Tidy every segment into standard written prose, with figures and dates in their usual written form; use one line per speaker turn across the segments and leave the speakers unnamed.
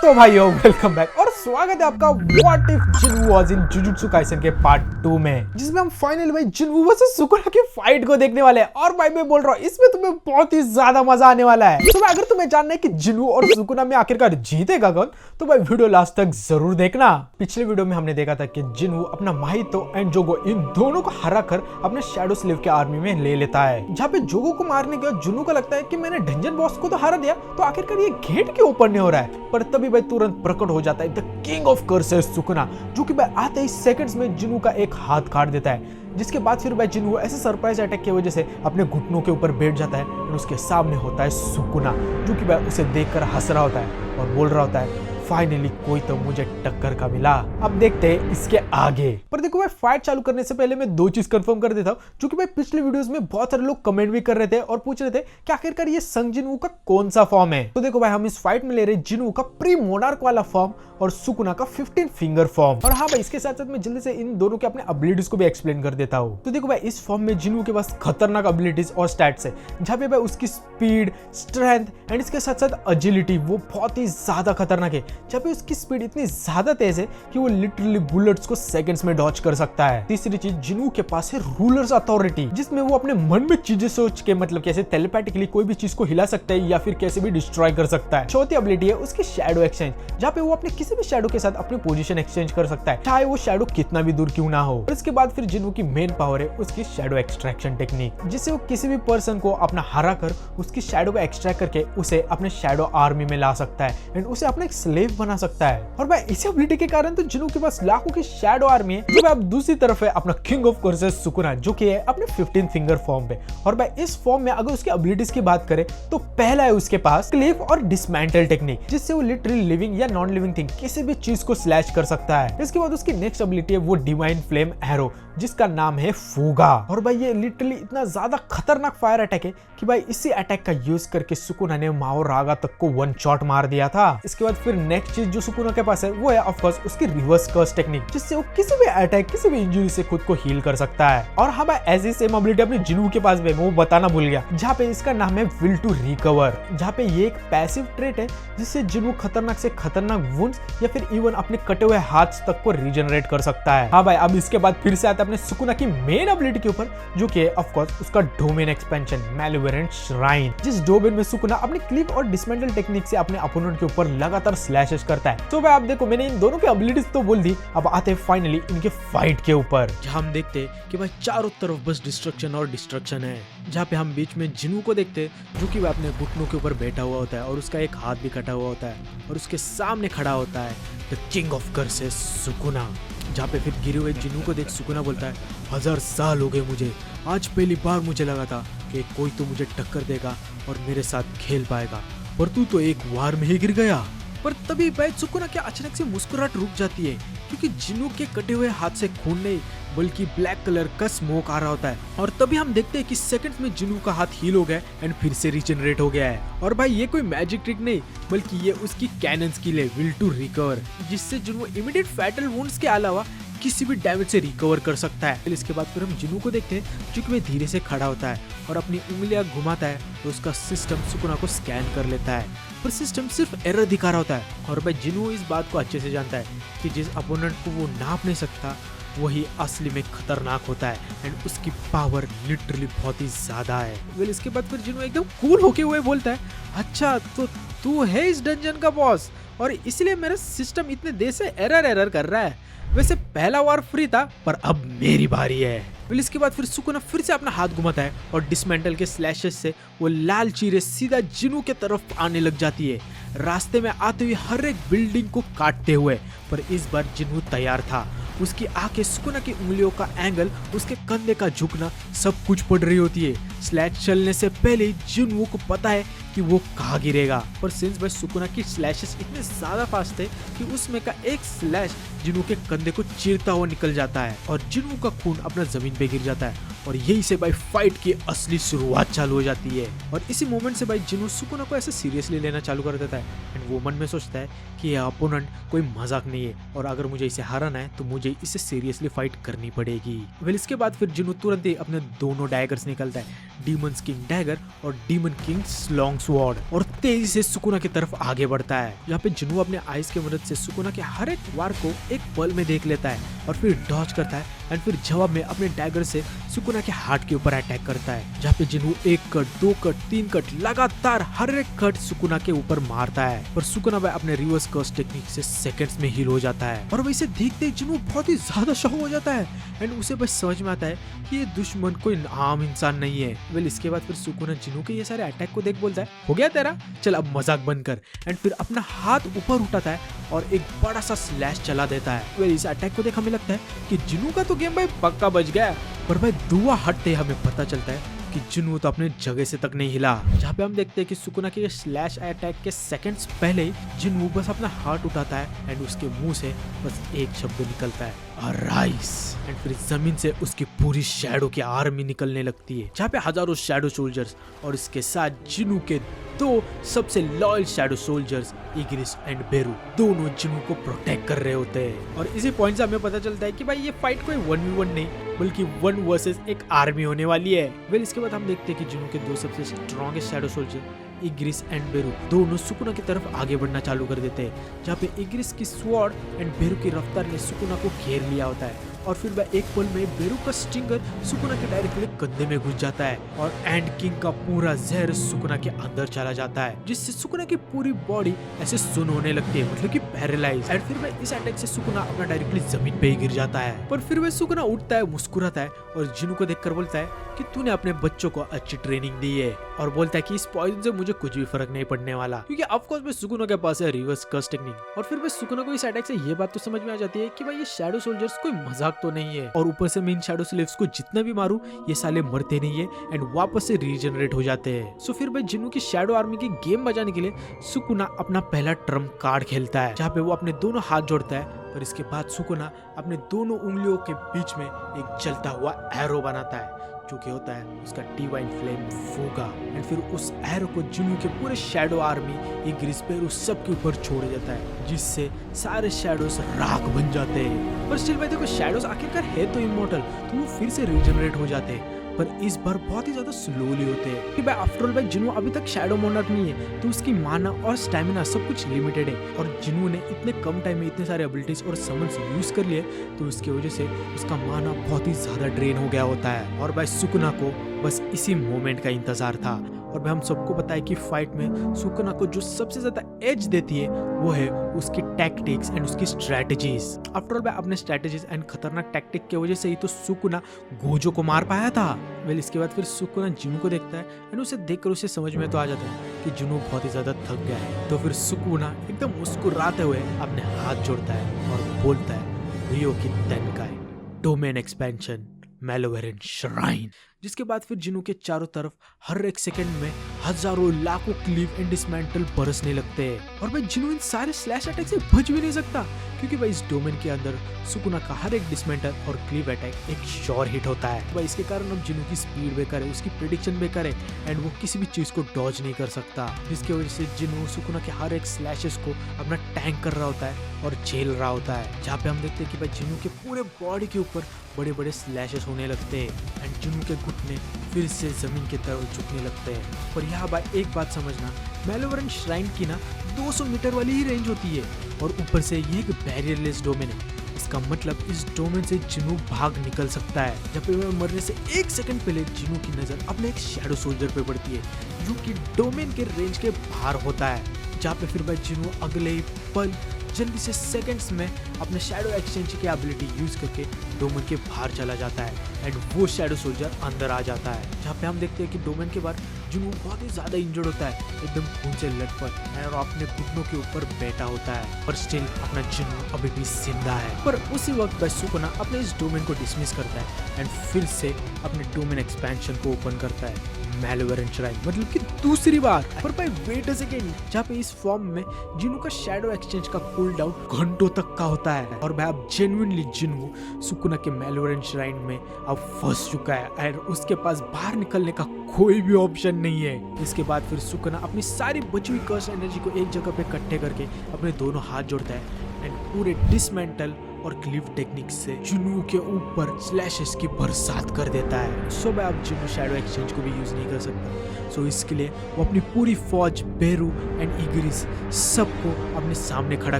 तो भाइयों welcome back और स्वागत है आपका what if जिनवू was in jujutsu Kaisen के पार्ट 2 में, जिसमें हम फाइनली भाई जिनवू वर्सेस सुकुना की फाइट को देखने वाले हैं। और भाई मैं बोल रहा हूँ इसमें तुम्हें बहुत ही ज्यादा मजा आने वाला है। तो अगर तुम्हें जानना है कि जिनवू और सुकुना में आखिरकार जीतेगा कौन, तो भाई वीडियो लास्ट तक जरूर देखना। पिछले वीडियो में हमने देखा था कि जिनवू अपना माहितो एंड जोगो इन दोनों को हरा कर अपने शैडो स्लेव के आर्मी में ले लेता है, जहाँ पे जोगो को मारने के बाद जुनू को लगता है कि मैंने डंजन बॉस को तो हरा दिया, तो आखिरकार ये गेट क्यों ओपन नहीं हो रहा है। पर तभी भाई तुरंत प्रकट हो जाता है the king of curses Sukuna, जो कि भाई आते ही सेकंड्स में जिनू का एक हाथ काट देता है। जिसके बाद फिर भाई जिनू ऐसे सरप्राइज अटैक की वजह से अपने घुटनों के ऊपर बैठ जाता है और उसके सामने होता है सुकुना, जो कि भाई उसे देखकर हंस रहा होता है और बोल रहा होता है फाइनली कोई तो मुझे टक्कर का मिला। अब देखते हैं इसके आगे। पर देखो भाई फाइट चालू करने से पहले मैं दो चीज कंफर्म कर देता हूँ, जो कि भाई पिछले वीडियोस में बहुत सारे लोग कमेंट भी कर रहे थे और पूछ रहे थे कि आखिरकार ये संग जिनवू का कौन सा फॉर्म है। तो देखो भाई हम इस फाइट में ले रहे जिनवू का प्री मोनार्क वाला फॉर्म और सुकुना का 15 फिंगर फॉर्म। और हाँ भाई इसके साथ साथ मैं जल्दी से इन दोनों के अपने एबिलिटीज को भी एक्सप्लेन कर देता हूँ। तो देखो भाई इस फॉर्म में जिनवू के पास खतरनाक एबिलिटीज और स्टैट्स है, जहाँ पे भाई उसकी स्पीड, स्ट्रेंथ एंड इसके साथ साथ एजिलिटी वो बहुत ही ज्यादा खतरनाक है, जहाँ पे उसकी स्पीड इतनी ज्यादा तेज है कि वो लिटरली बुलेट्स को सेकंड्स में डॉच कर सकता है। तीसरी चीज जिनवू के पास है रूलर्स अथॉरिटी, जिसमें वो अपने मन में चीजें सोच के मतलब कैसे टेलीपैथिकली कोई भी चीज को हिला सकता है या फिर कैसे भी डिस्ट्रॉय कर सकता है। चौथी एबिलिटी है उसकी शैडो एक्सचेंज, जहाँ पे वो अपने किसी भी शैडो के साथ अपनी पोजीशन एक्सचेंज कर सकता है, चाहे वो शैडो कितना भी दूर क्यों ना हो। और इसके बाद फिर जिनवू की मेन पावर है उसकी शैडो एक्सट्रैक्शन टेक्निक, जिससे वो किसी भी पर्सन को अपना हरा कर उसकी शैडो को एक्सट्रैक्ट करके उसे अपने शैडो आर्मी में ला सकता है एंड उसे अपना एक स्लेव बना सकता है। और भाई इसी एबिलिटी के कारण तो जिनवू के पास लाखों की शैडो आर्मी है। जो अब दूसरी तरफ है अपना किंग ऑफ कर्सेस सुकुना, जो कि है अपने 15 फिंगर फॉर्म पे। और भाई इस फॉर्म में अगर उसकी एबिलिटीज की बात करें तो पहला है उसके पास क्लीव और डिसमेंटल टेक्निक, जिससे वो लिटरली लिविंग या नॉन लिविंग थिंग किसी भी चीज को स्लैश कर सकता है। इसके बाद उसकी नेक्स्ट एबिलिटी है वो डिवाइन फ्लेम एरो, जिसका नाम है फूगा। और भाई ये लिटरली इतना ज्यादा खतरनाक फायर अटैक है कि भाई इसी अटैक का यूज करके सुकुना ने माओ रागा तक को वन शॉट मार दिया था। इसके बाद फिर नेक्स्ट चीज जो सुकुना के पास है वो है ऑफ कोर्स उसकी रिवर्स कर्स टेक्निक, जिससे वो किसी भी अटैक किसी भी इंजरी से खुद को हील कर सकता है। और हाँ भाई ऐसी सेम एबिलिटी अपने जिनवू के पास भी वो बताना भूल गया, जहाँ पे इसका नाम है विल टू रिकवर, जहाँ पे ये एक पैसिव ट्रेट है जिससे जिनवू खतरनाक से खतरनाक वुंड्स या फिर इवन अपने कटे हुए हाथ तक को रीजनरेट कर सकता है। हाँ भाई अब इसके बाद फिर से आता है अपने सुकुना की मेन एबिलिटी के ऊपर, जो कि ऑफ कोर्स उसका डोमेन एक्सपेंशन मैलिवेरेंट श्राइन, जिस डोमेन में सुकुना अपने क्लिप और डिसमेंटल टेक्निक से अपने अपोनेंट के ऊपर लगातार स्लैशेस करता है। तो भाई आप देखो मैंने इन दोनों की एबिलिटीज तो बोल दी, अब आते हैं फाइनली इनके फाइट के ऊपर, जहां हम देखते हैं कि भाई चारों तरफ बस डिस्ट्रक्शन और डिस्ट्रक्शन है। जहाँ पे हम बीच में जिनवू को देखते हैं, जो कि वह अपने घुटनों के ऊपर बैठा हुआ होता है और उसका एक हाथ भी कटा हुआ होता है और उसके सामने खड़ा होता है the king of curses Sukuna. जहाँ पे फिर गिरे हुए जिनवू को देख सुकुना बोलता है 1000 साल हो गए मुझे, आज पहली बार मुझे लगा था कि कोई तो मुझे टक्कर देगा और मेरे साथ खेल पाएगा, पर तू तो एक वार में ही गिर गया। पर तभी भाई सुकुना के अचानक से मुस्कुराहट रुक जाती है, क्योंकि जिनवू के कटे हुए हाथ से खून नहीं बल्कि ब्लैक कलर का स्मोक आ रहा होता है। और तभी हम देखते हैं कि सेकंड्स में जिनवू का हाथ हील हो गया एंड फिर से रीजनरेट हो गया है। और भाई ये कोई मैजिक ट्रिक नहीं बल्कि ये उसकी कैनन स्किल है विल टू रिकवर, जिससे जिनवू इमीडिएट फैटल वुंड्स के अलावा किसी भी डैमेज से रिकवर कर सकता है। इसके बाद फिर हम जिनवू को देखते हैं, जो कि वह धीरे से खड़ा होता है और अपनी उंगलियां घुमाता है तो उसका सिस्टम सुकुना को स्कैन कर लेता है, पर सिस्टम सिर्फ एरर दिखा रहा होता है। और भाई जिनवू इस बात को अच्छे से जानता है कि जिस अपोनेंट को वो नाप नहीं सकता वही असली में खतरनाक होता है एंड उसकी पावर लिटरली बहुत ही ज्यादा है। वेल इसके बाद फिर जिनवू एकदम कूल होके हुए बोलता है अच्छा तो तू है इस डंजन का बॉस और इसलिए मेरा सिस्टम इतने देर से एरर कर रहा है। वैसे पहला वार फ्री था पर अब मेरी बारी है। फिर इसके बाद फिर सुकुना फिर से अपना हाथ घुमाता है और डिसमेंटल के स्लैशेस से वो लाल चीरे सीधा जिनवू के तरफ आने लग जाती है, रास्ते में आते हुए हर एक बिल्डिंग को काटते हुए। पर इस बार जिनवू तैयार था, उसकी आंखें सुकुना की उंगलियों का एंगल, उसके कंधे का झुकना सब कुछ पड़ रही होती है। स्लैश चलने से पहले ही जिनवू को पता है कि वो कहाँ गिरेगा, पर सिंस भाई सुकुना की स्लैशेस इतने ज्यादा फास्ट थे कि उसमें का एक स्लैश जिनवू के कंधे को चीरता हुआ निकल जाता है और जिनवू का खून अपना जमीन पे गिर जाता है। और यही से भाई फाइट की असली शुरुआत चालू हो जाती है। और इसी मोमेंट से भाई जिनवू सुकुना को ऐसे सीरियसली लेना चालू कर देता है एंड वो मन में सोचता है कि यह अपोनेंट कोई मजाक नहीं है और अगर मुझे इसे हराना है तो मुझे इसे सीरियसली फाइट करनी पड़ेगी। वेल इसके बाद फिर जिनवू तुरंत ही अपने दोनों डैगर्स निकलता है डीमंस किंग डैगर और डीमन किंग लॉन्ग स्वॉर्ड और तेजी से सुकुना की तरफ आगे बढ़ता है। यहाँ पे जिन्हू अपने आइस की मदद से सुकुना के हर एक वार को एक पल में देख लेता है और फिर डॉज करता है एंड फिर जवाब में अपने डैगर से सुकुना के हार्ट के ऊपर अटैक करता है, जहाँ पे जिन्हू 1 कट 2 कट 3 कट लगातार हर एक कट सुकुना के ऊपर मारता है और सुकुना भाई अपने रिवर्स कर्स टेक्निक से सेकंड्स में हील हो जाता है। और वैसे देखते ही जिन्हू बहुत ही ज्यादा शॉक हो जाता है एंड उसे बस समझ में आता है कि ये दुश्मन कोई आम इंसान नहीं है। वेल इसके बाद फिर सुकुना जिन्हू के ये सारे अटैक को देख बोलता है, हो गया तेरा, चल अब मजाक बंद कर। एंड फिर अपना हाथ ऊपर उठाता है और एक बड़ा सा स्लैश चला देता है। वेल इस अटैक को देख हमें लगता है कि जिन्हू का तो गेम भाई पक्का बच गया, पर भाई दुआ हटते हमें पता चलता है कि जिन्हू तो अपने जगह से तक नहीं हिला। जहाँ पे हम देखते हैं कि सुकुना के स्लैश अटैक के सेकंड्स पहले ही जिन्हू बस अपना हाथ उठाता है एंड उसके मुंह से बस एक शब्द निकलता है, अराइज। एंड फिर जमीन से उसकी पूरी शैडो की आर्मी निकलने लगती है, जहाँ पे हजारों शैडो सोल्जर्स और इसके साथ जिन्हू के 2 सबसे लॉयल शैडो सोल्जर्स इग्रिस एंड बेरू दोनों जिन्हू को प्रोटेक्ट कर रहे होते हैं। और इसी पॉइंट से हमें पता चलता है कि भाई ये फाइट कोई 1v1 नहीं बल्कि 1 वर्सेस एक आर्मी होने वाली है। वेल इसके बाद हम देखते हैं कि जिन्हू के 2 सबसे स्ट्रॉन्गेस्ट शैडो सोल्जर इग्रिस एंड बेरू दोनों सुकुना की तरफ आगे बढ़ना चालू कर देते हैं, जहाँ पे इग्रिस की स्वॉर्ड एंड बेरू की रफ्तार ने सुकुना को घेर लिया होता है और फिर वह एक पल में बेरू का स्टिंगर सुकुना के डायरेक्टली कंधे में घुस जाता है और एंड किंग का पूरा जहर सुकुना के अंदर चला जाता है, जिससे सुकुना की पूरी बॉडी ऐसे सुन होने लगती है, मतलब कि पैरालाइज। एंड फिर वह इस अटैक से सुकुना अपना डायरेक्टली जमीन पे ही गिर जाता है। पर फिर वह सुकुना उठता है, मुस्कुराता है और जिन्हू को देखकर बोलता है कि तूने अपने बच्चों को अच्छी ट्रेनिंग दी है और बोलता है कि इस पॉइजन से मुझे कुछ भी फर्क नहीं पड़ने वाला, क्योंकि ऑफ कोर्स मैं सुकुना के पास है रिवर्स कर्स टेक्निक। और फिर वह सुकुना को इस अटैक से ये बात तो समझ में आ जाती है कि भाई ये शैडो सोल्जर्स कोई मजाक तो नहीं है और ऊपर से मैं इन शैडो स्लेव्स को जितना भी मारूं ये साले मरते नहीं है एंड वापस से रीजनरेट हो जाते हैं। सो फिर भाई जिन्हू की शैडो आर्मी की गेम बजाने के लिए सुकुना अपना पहला ट्रम्प कार्ड खेलता है, जहाँ पे वो अपने दोनों हाथ जोड़ता है और इसके बाद सुकुना अपने दोनों उंगलियों के बीच में एक जलता हुआ एरो बनाता है, जो कि होता है उसका डिवाइन फ्लेम फूगा। एंड फिर उस एरो को जिन्हू के पूरे शैडो आर्मी इग्रिस बेरू सब के ऊपर छोड़ देता है, जिससे सारे शैडोस राख बन जाते हैं। पर स्टिल भाई देखो शैडोस आखिरकार है तो इमॉर्टल, तो वो फिर से रीजनरेट हो जाते हैं, पर इस बार बहुत ही ज्यादा स्लोली होते हैं कि भाई आफ्टर ऑल भाई जिन्हू अभी तक शैडो मोनार्क नहीं है, तो उसकी माना और स्टैमिना सब कुछ लिमिटेड है और जिन्हू ने इतने कम टाइम में इतने सारे एबिलिटीज और समन्स यूज कर लिए, तो उसकी वजह से उसका माना बहुत ही ज्यादा ड्रेन हो गया होता है। और भाई सुकुना को बस इसी मोमेंट का इंतजार था और भाई हम सबको पता है कि फाइट में सुकुना को जो सबसे ज्यादा एज देती है वो है उसकी टैक्टिक्स एंड उसकी स्ट्रेटजीज। आफ्टर ऑल भाई अपने स्ट्रेटजीज एंड खतरनाक टैक्टिक की वजह से ही तो सुकुना गोजो को मार पाया था। वेल इसके बाद फिर सुकुना जिन्हू को देखता है एंड उसे देखकर उसे समझ में तो आ जाता है कि जिन्हू बहुत ही ज्यादा थक गया है, तो फिर सुकुना एकदम मुस्कुराते हुए अपने हाथ जोड़ता है और बोलता है रियो की तेनकाई डोमेन एक्सपेंशन मैलोवेरेंट श्राइन। जिसके बाद फिर जिन्हू के चारों तरफ हर एक सेकंड में हजारों लाखों क्लीव एंड डिसमेंटल बरसने लगते हैं और भाई जिन्हू इन सारे स्लैश अटैक से बच भी नहीं सकता, क्योंकि भाई इस डोमेन के अंदर सुकुना का हर एक डिसमेंटल और क्लीव अटैक एक श्योर हिट होता है। भाई इसके कारण अब जिन्हू की स्पीड बेकार है, उसकी प्रेडिक्शन बेकार है एंड वो किसी भी चीज को डॉज नहीं कर सकता, जिसकी वजह से जिन्हू सुकुना के हर एक स्लैशेस को अपना टैंक कर रहा होता है और झेल रहा होता है। जहाँ पे हम देखते हैं कि भाई जिन्हू के पूरे बॉडी के ऊपर बड़े बड़े स्लैशेस होने लगते हैं एंड जिन्हू के घुटने फिर से जमीन की तरफ झुकने लगते हैं। पर यहाँ भाई एक बात समझना, मैलोवेरेंट श्राइन की ना 200 मीटर वाली ही रेंज होती है और ऊपर से ये एक बैरियरलेस डोमेन है। इसका मतलब इस डोमेन से जिन्हू भाग निकल सकता है। जब पे मरने से 1 सेकंड पहले जिन्हू की नजर अपने एक शैडो सोल्जर पे पड़ती है जो कि डोमेन के रेंज के बाहर होता है, जहाँ पे फिर भाई जिन्हू अगले ही पल जल्दी से सेकंड्स में अपने शैडो एक्सचेंज की एबिलिटी यूज करके डोमेन के बाहर चला जाता है एंड वो शैडो सोल्जर अंदर आ जाता है। जहाँ पे हम देखते हैं कि डोमेन के बाहर जिन्हू बहुत ही ज्यादा इंजर्ड होता है, एकदम खून से लटपट और अपने घुटनों के ऊपर बैठा होता है, पर स्टिल अपना जिन्हू अभी भी जिंदा है। पर उसी वक्त भाई सुकुना अपने इस डोमेन को डिसमिस करता है एंड फिर से अपने डोमेन एक्सपेंशन को ओपन करता है मैलोवेरेंट श्राइन, मतलब कि दूसरी बार। पर भाई वेट अ सेकेंड, जहाँ पे इस फॉर्म में जिन्हू का शैडो एक्सचेंज का कूल डाउन घंटों तक का होता है और भाई अब जेन्युइनली जिन्हू सुकुना के मैलोवेरेंट श्राइन में अब फंस चुका है और उसके पास बाहर निकलने का कोई भी ऑप्शन नहीं है। इसके बाद फिर सुकुना अपनी सारी बची हुई कर्स एनर्जी को एक जगह पे इकट्ठे करके अपने दोनों हाथ जोड़ता है एंड पूरे डिसमेंटल और क्लिफ टेक्निक से जुनू के ऊपर स्लैशेस की बरसात कर देता है। सो भाई अब जुनू शैडो एक्सचेंज को भी यूज नहीं कर सकता। सो इसके लिए वो अपनी पूरी फौज बेरू एंड इग्रिस सबको अपने सामने खड़ा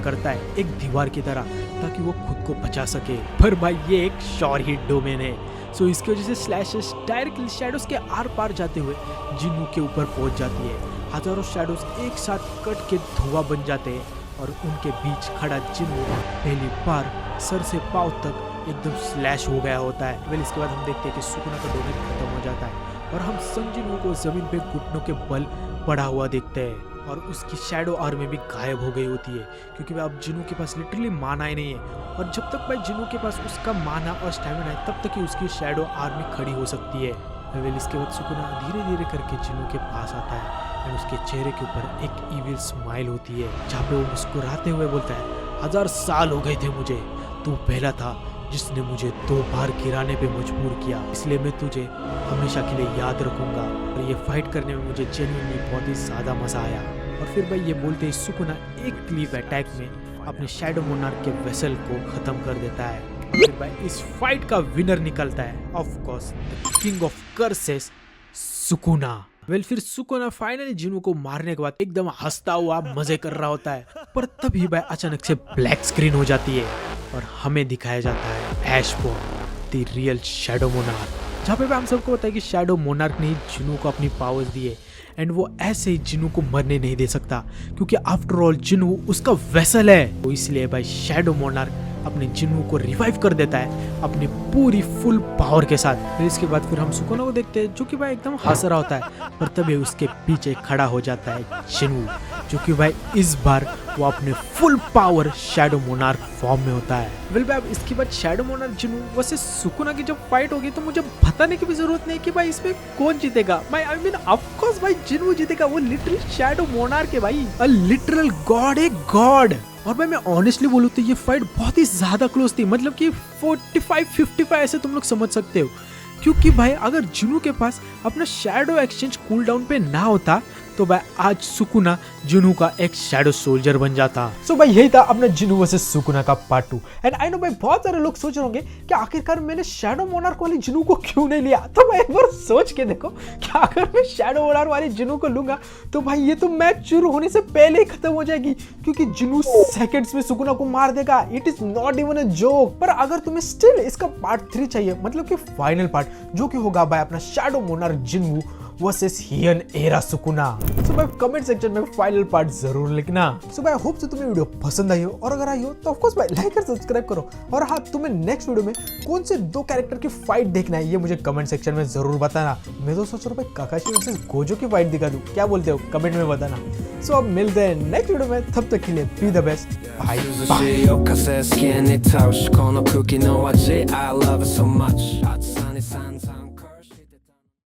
करता है एक दीवार की तरह, ताकि वो खुद को बचा सके। पर भाई ये एक श्योर हिट डोमेन है। सो इसकी वजह से स्लैशेस डायरेक्टली शैडोज के आर पार जाते हुए जिन्नू के ऊपर पहुंच जाती है। हजारों शैडोज एक साथ कट के धुआं बन जाते हैं और उनके बीच खड़ा जिन्नू पहली बार सर से पांव तक एकदम स्लैश हो गया होता है। वेल इसके बाद हम देखते हैं कि सुकुना का डोमेन खत्म हो जाता है और हम संजिनू को जमीन पे घुटनों के बल पड़ा हुआ देखते हैं और उसकी शैडो आर्मी भी गायब हो गई होती है, क्योंकि भाई अब जिन्नू के पास लिटरली माना ही नहीं है। और जब तक भाई जिन्नू के पास उसका माना और स्टैमिना है तब तक ही उसकी शैडो आर्मी खड़ी हो सकती है। वेल इसके बाद सुकुना धीरे धीरे करके जिन्नू के पास आता है और उसके चेहरे के ऊपर एक इविल स्माइल होती है, जहाँ पे वो मुस्कुराते हुए बोलता है, 1000 साल हो गए थे मुझे, तू पहला था जिसने मुझे 2 बार गिराने पे मजबूर किया, इसलिए मैं तुझे हमेशा के लिए याद रखूंगा। और ये फाइट करने में मुझे जेन्युइनली बहुत ही ज्यादा मजा आया। और फिर भाई ये बोलते ही सुकुना एक क्लीप अटैक में अपने शैडो मोनार्क के वेसल को खत्म कर देता है। और फिर भाई इस फाइट का विनर निकलता है of course the king of curses, Sukuna. Well फिर सुकुना फाइनली जिन्नू को मारने के बाद एकदम हंसता हुआ मजे कर रहा होता है, पर तभी भाई अचानक से ब्लैक स्क्रीन हो जाती है और हमें दिखाया जाता है ऐशबॉर्न द रियल शैडो मोनार्क, जहाँ पे हम सबको पता है कि शैडो मोनार्क ने ही जिन्नू को अपनी पावर्स दी है एंड वो ऐसे ही जिन्नू को मरने नहीं दे सकता, क्योंकि आफ्टर ऑल जिन्नू उसका वेसल है। तो इसलिए भाई शैडो मोनार्क अपने जिन्नू को रिवाइव कर देता है अपनी पूरी फुल पावर के साथ। फिर इसके बाद फिर हम सुकुना को देखते हैं जो कि भाई एकदम हंस रहा होता है, पर तभी उसके पीछे खड़ा हो जाता है जिन्नू, जो कि भाई इस बार वो अपने full power shadow monarch form में होता है। वेल भाई अब इसके बाद शैडो मोनार्क जिन्नू वैसे सुकुना की जब फाइट होगी तो मुझे बताने की भी जरूरत नहीं कि भाई इसमें कौन जीतेगा। भाई आई मीन ऑफ कोर्स भाई जिन्नू जीतेगा, वो लिटरली शैडो मोनार्क है भाई, अ लिटरल गॉड, ए गॉड। और भाई मैं ऑनेस्टली बोलूँ तो ये फाइट बहुत ही ज्यादा क्लोज थी, मतलब कि 45-55 ऐसे तुम लोग समझ सकते हो, क्योंकि भाई अगर जिन्नू के पास अपना शैडो एक्सचेंज कूल डाउन पे ना होता तो भाई आज सुकुना जिन्नू का एक शैडो सोल्जर बन जाता। सो भाई यही था अपना जिन्नू वर्सेस सुकुना का पार्ट 2। एंड आई नो भाई बहुत सारे लोग सोच रहे होंगे कि आखिरकार मैंने शैडो मोनार्क वाली जिन्नू को क्यों नहीं लिया। तो भाई एक बार सोच के देखो कि अगर मैं शैडो मोनार्क वाली जिन्नू को लूंगा तो भाई ये तो मैच शुरू होने से पहले ही खत्म हो जाएगी, क्योंकि जिन्नू सेकंड्स में सुकुना को मार देगा। It is not even a joke. पर अगर तुम्हें स्टिल इसका पार्ट 3 चाहिए, मतलब कि फाइनल पार्ट, जो कि होगा भाई अपना shadow monarch Jinwoo versus Heian era Sukuna, so भाई कमेंट सेक्शन में फाइनल पार्ट जरूर लिखना। सो भाई होप से तुम्हें वीडियो पसंद आई हो, और अगर आई हो तो ऑफ कोर्स भाई लाइक और सब्सक्राइब करो। और हाँ, तुम्हें नेक्स्ट वीडियो में कौन से 2 कैरेक्टर की फाइट देखना है ये मुझे कमेंट सेक्शन में जरूर बताना। मैं तो सोच रहा हूँ भाई काकाशी वर्सेस गोजो की फाइट दिखा दूं, क्या बोलते हो कमेंट में बताना। सो अब मिलते हैं नेक्स्ट वीडियो में, तब तक के लिए be the best, bye bye.